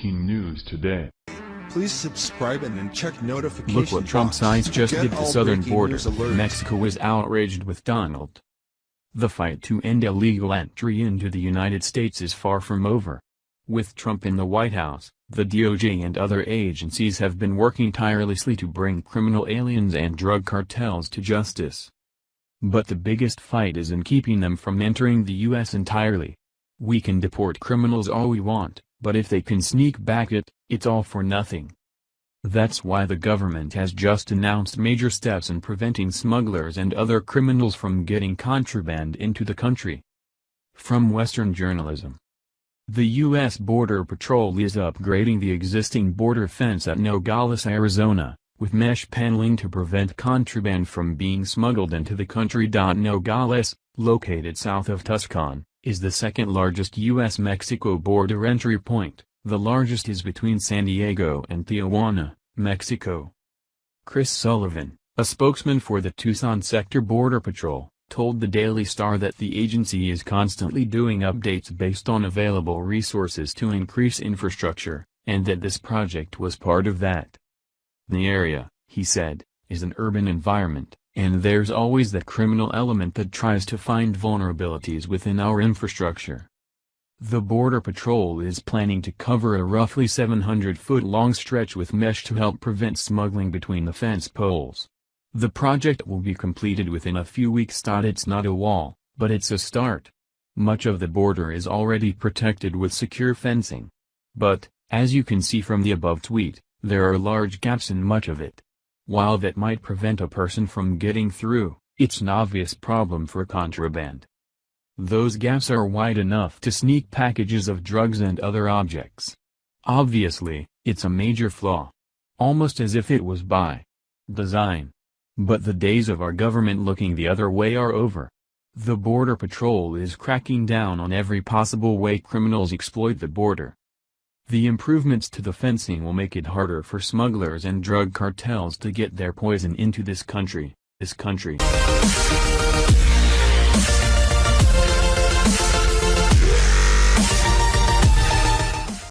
breaking news today. Please subscribe and then check notifications. Look what Trump's eyes just did to the southern border. Alerts. Mexico is outraged with Donald. The fight to end illegal entry into the United States is far from over. With Trump in the White House, the DOJ and other agencies have been working tirelessly to bring criminal aliens and drug cartels to justice. But the biggest fight is in keeping them from entering the U.S. entirely. We can deport criminals all we want, but if they can sneak back it's all for nothing. That's why the government has just announced major steps in preventing smugglers and other criminals from getting contraband into the country. From Western Journalism. The U.S. Border Patrol is upgrading the existing border fence at Nogales, Arizona, with mesh paneling to prevent contraband from being smuggled into the country. Nogales, located south of Tucson, is the second largest U.S.-Mexico border entry point. The largest is between San Diego and Tijuana, Mexico. Chris Sullivan, a spokesman for the Tucson Sector Border Patrol, told the Daily Star that the agency is constantly doing updates based on available resources to increase infrastructure, and that this project was part of that. The area, he said, is an urban environment, and there's always that criminal element that tries to find vulnerabilities within our infrastructure. The Border Patrol is planning to cover a roughly 700-foot-long stretch with mesh to help prevent smuggling between the fence poles. The project will be completed within a few weeks. It's not a wall, but it's a start. Much of the border is already protected with secure fencing. But, as you can see from the above tweet, there are large gaps in much of it. While that might prevent a person from getting through, it's an obvious problem for contraband. Those gaps are wide enough to sneak packages of drugs and other objects. Obviously, it's a major flaw. Almost as if it was by design. But the days of our government looking the other way are over. The Border Patrol is cracking down on every possible way criminals exploit the border. The improvements to the fencing will make it harder for smugglers and drug cartels to get their poison into this country.